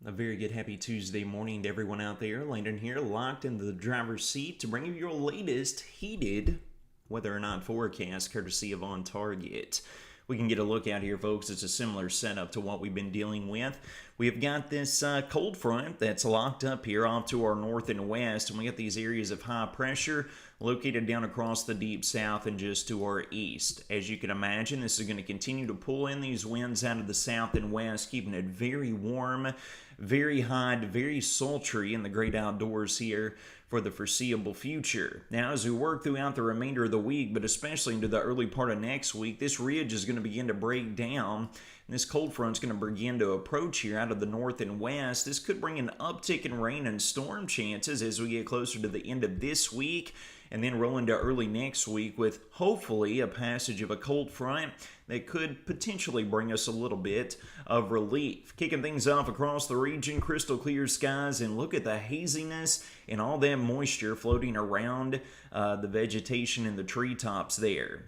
A very good happy Tuesday morning to everyone out there. Landon here, locked into the driver's seat to bring you your latest heated weather or not forecast, courtesy of On Target. We can get a look out here, folks. It's a similar setup to what we've been dealing with. We've got this cold front that's locked up here off to our north and west, and we got these areas of high pressure located down across the deep south and just to our east. As you can imagine, this is going to continue to pull in these winds out of the south and west, keeping it very warm, very hot, very sultry in the great outdoors here for the foreseeable future. Now, as we work throughout the remainder of the week, but especially into the early part of next week, this ridge is going to begin to break down, and this cold front is going to begin to approach here out of the north and west. This could bring an uptick in rain and storm chances as we get closer to the end of this week, and then roll into early next week with hopefully a passage of a cold front that could potentially bring us a little bit of relief. Kicking things off across the region, crystal clear skies, and look at the haziness and all that moisture floating around the vegetation and the treetops there.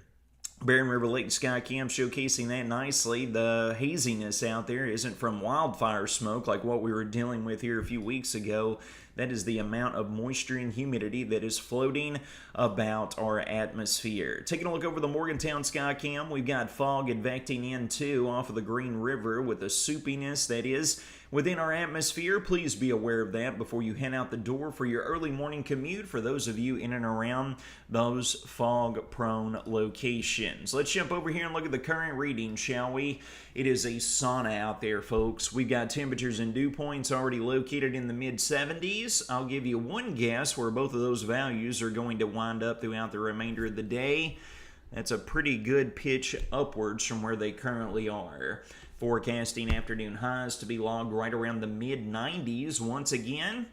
Barren River Lake Sky Cam showcasing that nicely. The haziness out there isn't from wildfire smoke like what we were dealing with here a few weeks ago. That is the amount of moisture and humidity that is floating about our atmosphere. Taking a look over the Morgantown Sky Cam, we've got fog advecting in too off of the Green River with a soupiness that is within our atmosphere. Please be aware of that before you head out the door for your early morning commute for those of you in and around those fog-prone locations. Let's jump over here and look at the current reading, shall we? It is a sauna out there, folks. We've got temperatures and dew points already located in the mid-70s. I'll give you one guess where both of those values are going to wind up throughout the remainder of the day. That's a pretty good pitch upwards from where they currently are. Forecasting afternoon highs to be logged right around the mid-90s once again.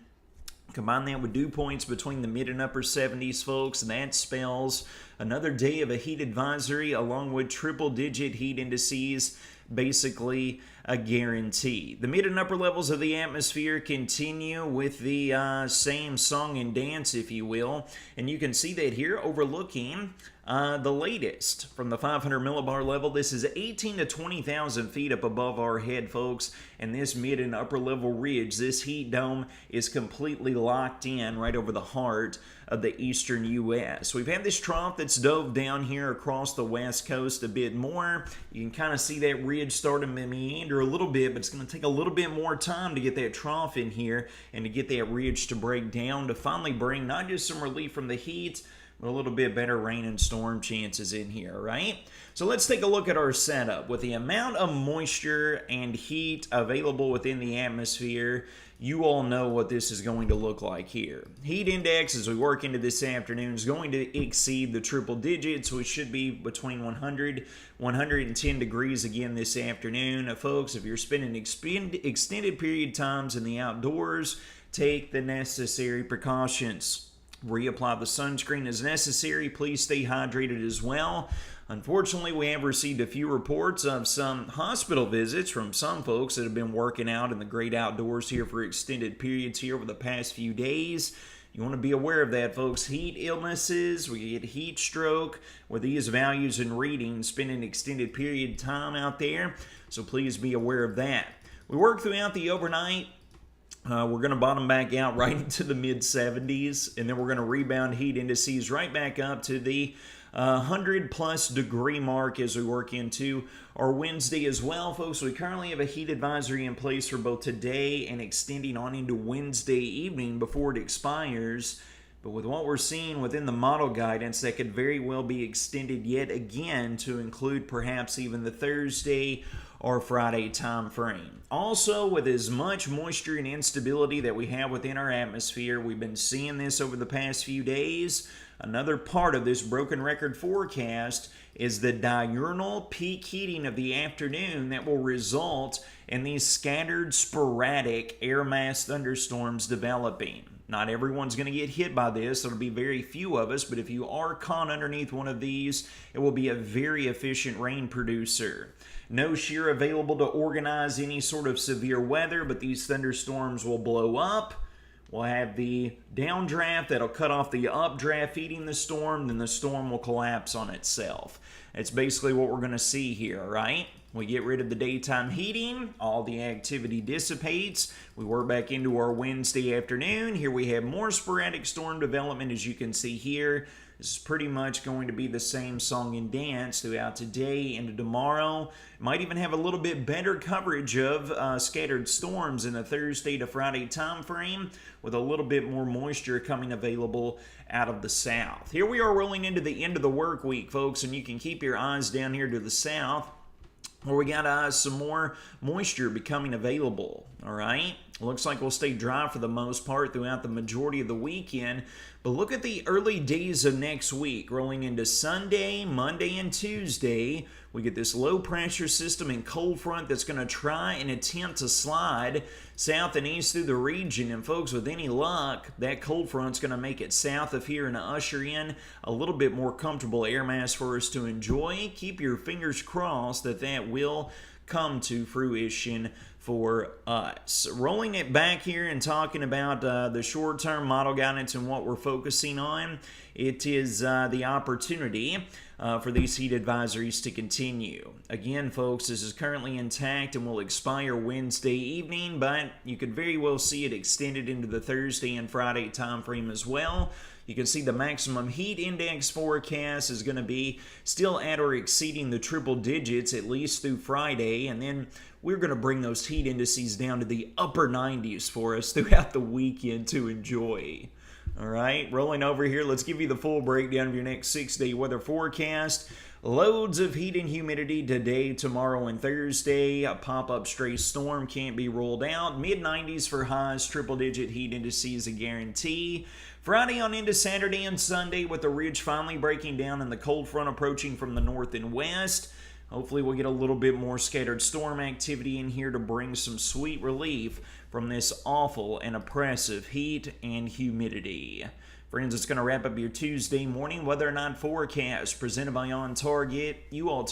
Combine that with dew points between the mid and upper 70s, folks, and that spells another day of a heat advisory along with triple-digit heat indices, basically a guarantee. The mid and upper levels of the atmosphere continue with the same song and dance, if you will, and you can see that here overlooking the latest from the 500 millibar level. This is 18 to 20,000 feet up above our head, folks, and this mid and upper level ridge, this heat dome is completely locked in right over the heart of the eastern U.S. We've had this trough that's dove down here across the west coast a bit more. You can kind of see that ridge starting to meander a little bit, but it's going to take a little bit more time to get that trough in here and to get that ridge to break down to finally bring not just some relief from the heat, but a little bit better rain and storm chances in here, right? So let's take a look at our setup. With the amount of moisture and heat available within the atmosphere, you all know what this is going to look like here. Heat index, as we work into this afternoon, is going to exceed the triple digits, which should be between 100, 110 degrees again this afternoon. Folks, if you're spending extended period times in the outdoors, take the necessary precautions. Reapply the sunscreen as necessary. Please stay hydrated as well. Unfortunately, we have received a few reports of some hospital visits from some folks that have been working out in the great outdoors here for extended periods here over the past few days. You want to be aware of that, folks. Heat illnesses, we get heat stroke with these values and readings, spending extended period time out there. So please be aware of that. We work throughout the overnight. We're going to bottom back out right into the mid-70s, and then we're going to rebound heat indices right back up to the 100-plus degree mark as we work into our Wednesday as well, folks. We currently have a heat advisory in place for both today and extending on into Wednesday evening before it expires. But with what we're seeing within the model guidance, that could very well be extended yet again to include perhaps even the Thursday or Friday time frame. Also, with as much moisture and instability that we have within our atmosphere, we've been seeing this over the past few days. Another part of this broken record forecast is the diurnal peak heating of the afternoon that will result in these scattered, sporadic air mass thunderstorms developing. Not everyone's going to get hit by this. There'll be very few of us, but if you are caught underneath one of these, it will be a very efficient rain producer. No shear available to organize any sort of severe weather, but these thunderstorms will blow up. We'll have the downdraft that'll cut off the updraft feeding the storm, then the storm will collapse on itself. It's basically what we're going to see here, right? We get rid of the daytime heating, all the activity dissipates. We work back into our Wednesday afternoon. Here we have more sporadic storm development, as you can see here. This is pretty much going to be the same song and dance throughout today into tomorrow. Might even have a little bit better coverage of scattered storms in the Thursday to Friday time frame, with a little bit more moisture coming available out of the south. Here we are rolling into the end of the work week, folks, and you can keep your eyes down here to the south, where we got some more moisture becoming available. All right, looks like we'll stay dry for the most part throughout the majority of the weekend. But look at the early days of next week, rolling into Sunday, Monday, and Tuesday. We get this low pressure system and cold front that's going to try and attempt to slide south and east through the region. And folks, with any luck, that cold front's going to make it south of here and usher in a little bit more comfortable air mass for us to enjoy. Keep your fingers crossed that that will come to fruition for us. Rolling it back here and talking about the short-term model guidance and what we're focusing on, it is the opportunity for these heat advisories to continue. Again, folks, this is currently intact and will expire Wednesday evening, but you could very well see it extended into the Thursday and Friday time frame as well. You can see the maximum heat index forecast is going to be still at or exceeding the triple digits at least through Friday, and then we're going to bring those heat indices down to the upper 90s for us throughout the weekend to enjoy. All right, rolling over here, let's give you the full breakdown of your next 6-day weather forecast. Loads of heat and humidity today, tomorrow, and Thursday. A pop-up stray storm can't be ruled out. Mid-90s for highs, triple-digit heat indices a guarantee. Friday on into Saturday and Sunday, with the ridge finally breaking down and the cold front approaching from the north and west. Hopefully we'll get a little bit more scattered storm activity in here to bring some sweet relief from this awful and oppressive heat and humidity. Friends, it's going to wrap up your Tuesday morning weather or not forecast presented by On Target. You all take